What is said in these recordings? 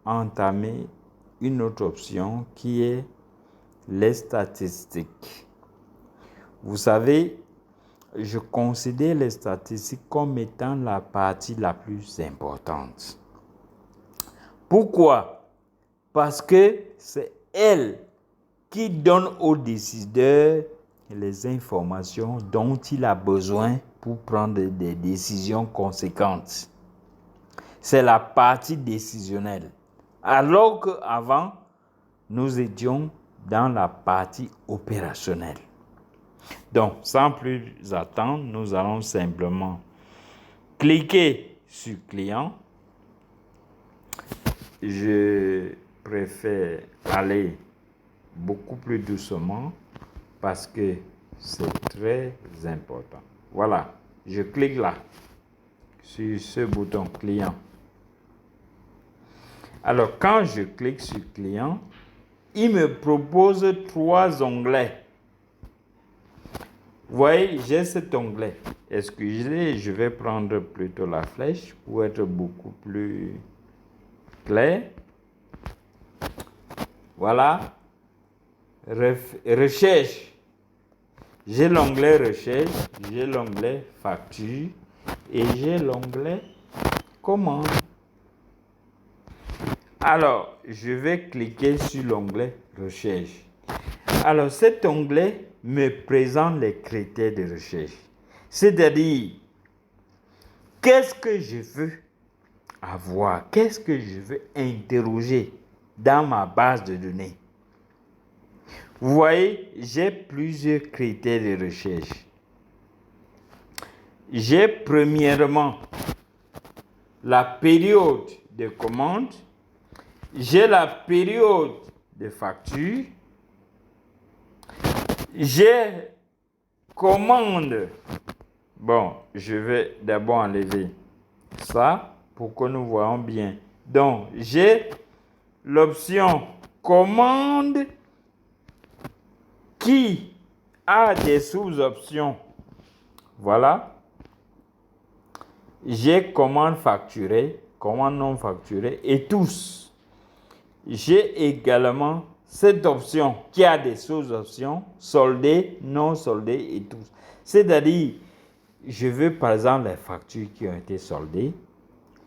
entamer une autre option qui est les statistiques. Vous savez, je considère les statistiques comme étant la partie la plus importante. Pourquoi? Parce que c'est elle qui donne au décideur les informations dont il a besoin pour prendre des décisions conséquentes. C'est la partie décisionnelle. Alors qu'avant, nous étions dans la partie opérationnelle. Donc, sans plus attendre, nous allons simplement cliquer sur client. Je préfère aller beaucoup plus doucement parce que c'est très important. Voilà, je clique là sur ce bouton client. Alors, quand je clique sur client, il me propose 3 onglets. Vous voyez, j'ai cet onglet. Excusez, je vais prendre plutôt la flèche pour être beaucoup plus clair. Voilà. Recherche. J'ai l'onglet recherche, j'ai l'onglet facture et j'ai l'onglet commande. Alors, je vais cliquer sur l'onglet recherche. Alors, cet onglet me présente les critères de recherche. C'est-à-dire, qu'est-ce que je veux avoir, qu'est-ce que je veux interroger dans ma base de données. Vous voyez, j'ai plusieurs critères de recherche. J'ai premièrement la période de commande, j'ai la période de facture, j'ai commande. Bon, je vais d'abord enlever ça pour que nous voyons bien. Donc, j'ai l'option commande qui a des sous-options. Voilà. J'ai commande facturée, commande non facturée et tous. J'ai également cette option qui a des sous-options, soldées, non soldées et tous. C'est-à-dire, je veux par exemple les factures qui ont été soldées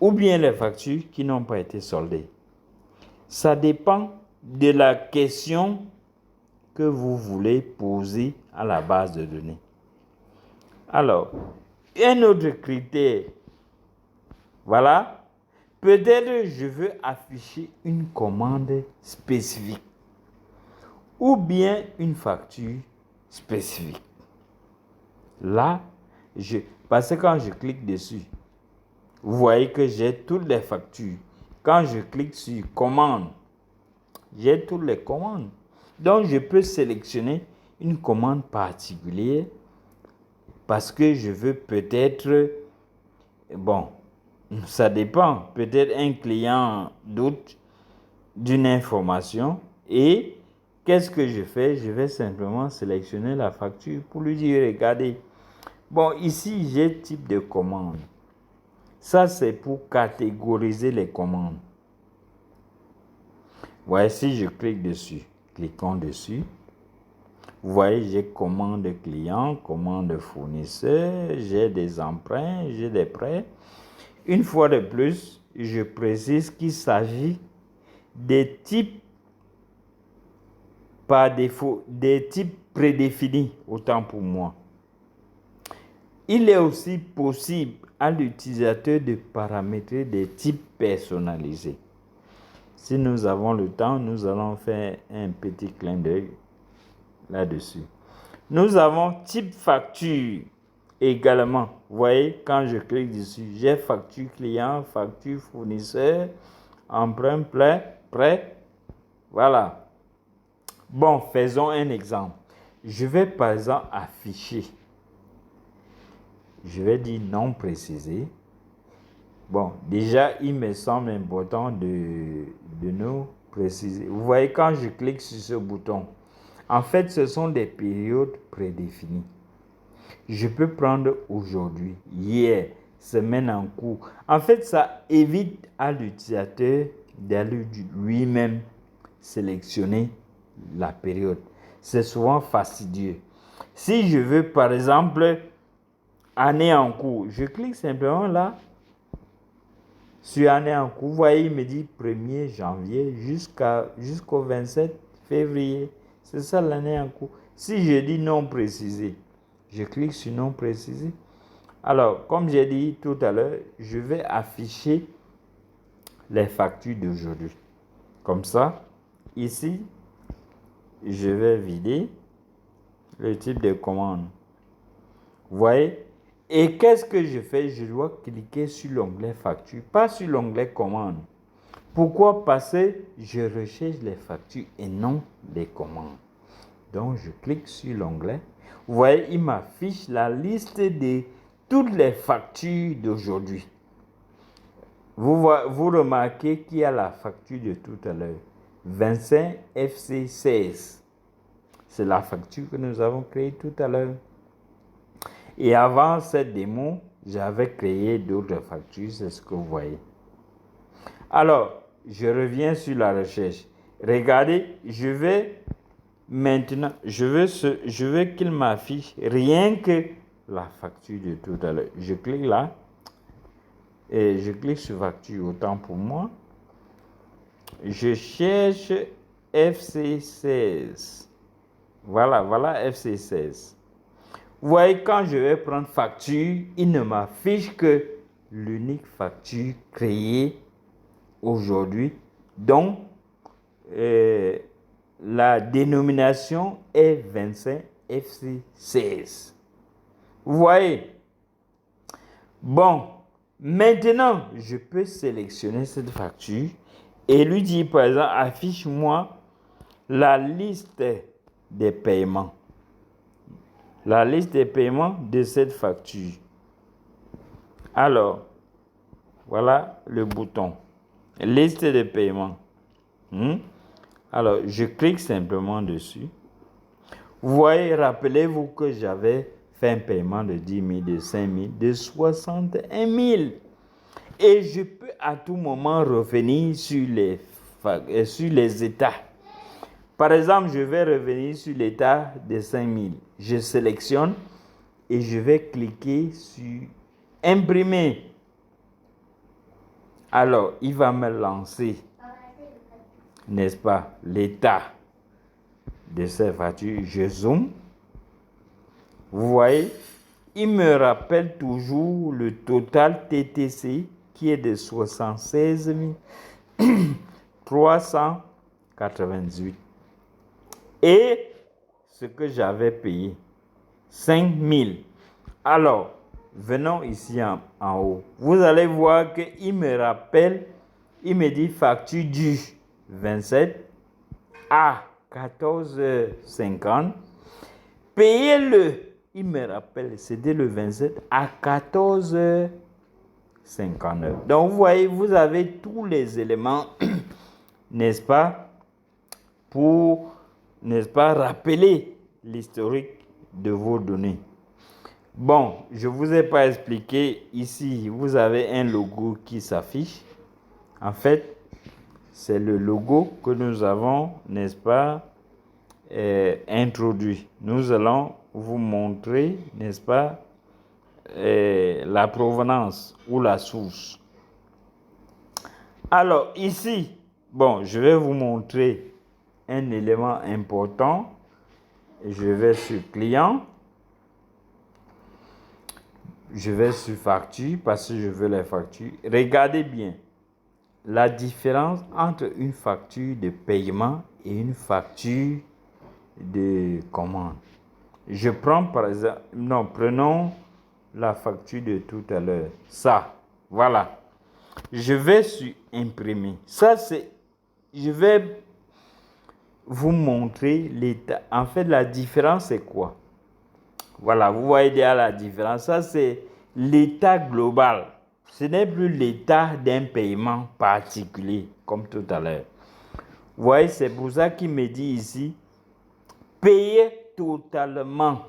ou bien les factures qui n'ont pas été soldées. Ça dépend de la question que vous voulez poser à la base de données. Alors, un autre critère, voilà, peut-être je veux afficher une commande spécifique ou bien une facture spécifique. Là, parce que quand je clique dessus, vous voyez que j'ai toutes les factures. Quand je clique sur commande, j'ai toutes les commandes. Donc, je peux sélectionner une commande particulière parce que je veux peut-être, bon, ça dépend, peut-être un client doute d'une information et qu'est-ce que je fais? Je vais simplement sélectionner la facture pour lui dire, regardez, bon, ici, j'ai type de commande. Ça, c'est pour catégoriser les commandes. Voyez, si je clique dessus, cliquons dessus. Vous voyez, j'ai commande client, commande fournisseur, j'ai des emprunts, j'ai des prêts. Une fois de plus, je précise qu'il s'agit des types par défaut, des types prédéfinis, autant pour moi. Il est aussi possible à l'utilisateur de paramétrer des types personnalisés. Si nous avons le temps, nous allons faire un petit clin d'œil là-dessus. Nous avons type facture également. Vous voyez, quand je clique dessus, j'ai facture client, facture fournisseur, emprunt, prêt. Voilà. Bon, faisons un exemple. Je vais par exemple afficher. Je vais dire non précisé. Bon, déjà, il me semble important de nous préciser. Vous voyez, quand je clique sur ce bouton, en fait, ce sont des périodes prédéfinies. Je peux prendre aujourd'hui, hier, semaine en cours. En fait, ça évite à l'utilisateur d'aller lui-même sélectionner la période. C'est souvent fastidieux. Si je veux, par exemple, année en cours, je clique simplement là, sur année en cours. Vous voyez, il me dit 1er janvier jusqu'au 27 février. C'est ça l'année en cours. Si je dis non précisé, je clique sur non précisé. Alors, comme j'ai dit tout à l'heure, je vais afficher les factures d'aujourd'hui. Comme ça, ici, je vais vider le type de commande. Vous voyez? Et qu'est-ce que je fais? Je dois cliquer sur l'onglet facture, pas sur l'onglet commande. Pourquoi? Parce que je recherche les factures et non les commandes. Donc, je clique sur l'onglet. Vous voyez, il m'affiche la liste de toutes les factures d'aujourd'hui. Vous remarquez qu'il y a la facture de tout à l'heure. 25 FC16. C'est la facture que nous avons créée tout à l'heure. Et avant cette démo, j'avais créé d'autres factures, c'est ce que vous voyez. Alors, je reviens sur la recherche. Regardez, je vais maintenant, je veux qu'il m'affiche rien que la facture de tout à l'heure. Je clique là et je clique sur facture, autant pour moi. Je cherche FC16. Voilà FC16. Vous voyez, quand je vais prendre facture, il ne m'affiche que l'unique facture créée aujourd'hui. Donc, la dénomination est 25 FC16. Vous voyez? Bon, maintenant, je peux sélectionner cette facture et lui dire, par exemple, affiche-moi la liste des paiements. La liste des paiements de cette facture. Alors, voilà le bouton. Liste de paiements. Alors, je clique simplement dessus. Vous voyez, rappelez-vous que j'avais fait un paiement de 10 000, de 5 000, de 61 000. Et je peux à tout moment revenir sur les états. Par exemple, je vais revenir sur l'état de 5 000. Je sélectionne et je vais cliquer sur imprimer. Alors, il va me lancer, n'est-ce pas, l'état de cette facture. Je zoome. Vous voyez, il me rappelle toujours le total TTC qui est de 76 398. Et ce que j'avais payé, 5 000. Alors, venons ici en haut. Vous allez voir qu'il me rappelle, il me dit facture du 27 à 14h50. Payez-le. Il me rappelle, c'était le 27 à 14h59. Donc, vous voyez, vous avez tous les éléments, n'est-ce pas, pour, n'est-ce pas, rappeler l'historique de vos données. Bon, je ne vous ai pas expliqué. Ici, vous avez un logo qui s'affiche. En fait, c'est le logo que nous avons, n'est-ce pas, introduit. Nous allons vous montrer, n'est-ce pas, la provenance ou la source. Alors, ici, bon, je vais vous montrer un élément important. Je vais sur client. Je vais sur facture parce que je veux les factures. Regardez bien la différence entre une facture de paiement et une facture de commande. Je prends par exemple, prenons la facture de tout à l'heure. Ça, voilà. Je vais sur imprimer. Ça, je vais vous montrer l'état. En fait, la différence, c'est quoi? Voilà, vous voyez déjà la différence. Ça, c'est l'état global. Ce n'est plus l'état d'un paiement particulier, comme tout à l'heure. Vous voyez, c'est pour ça qu'il me dit ici, payer totalement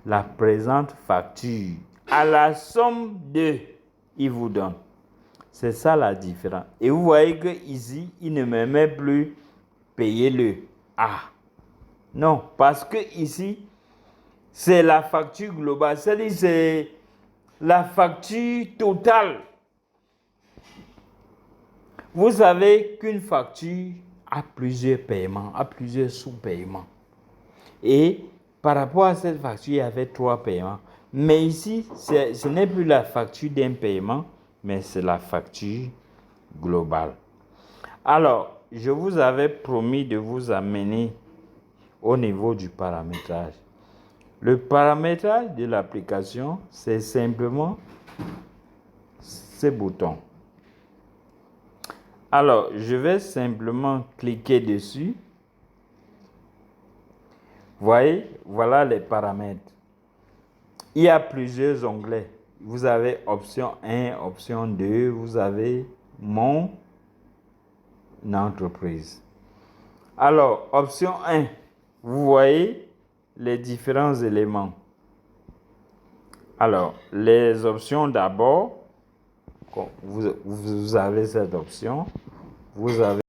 la présente facture à la somme de, il vous donne C'est ça la différence. Et vous voyez que ici, il ne me met plus payer le A. Non, parce que ici, c'est la facture globale. C'est-à-dire c'est la facture totale. Vous savez qu'une facture a plusieurs paiements, a plusieurs sous-paiements. Et par rapport à cette facture, il y avait 3 paiements. Mais ici, ce n'est plus la facture d'un paiement, mais c'est la facture globale. Alors, je vous avais promis de vous amener au niveau du paramétrage. Le paramétrage de l'application, c'est simplement ces boutons. Alors, je vais simplement cliquer dessus. Voyez, voilà les paramètres. Il y a plusieurs onglets. Vous avez option 1, option 2, vous avez mon entreprise. Alors, option 1, vous voyez les différents éléments. Alors, les options d'abord, vous avez cette option, vous avez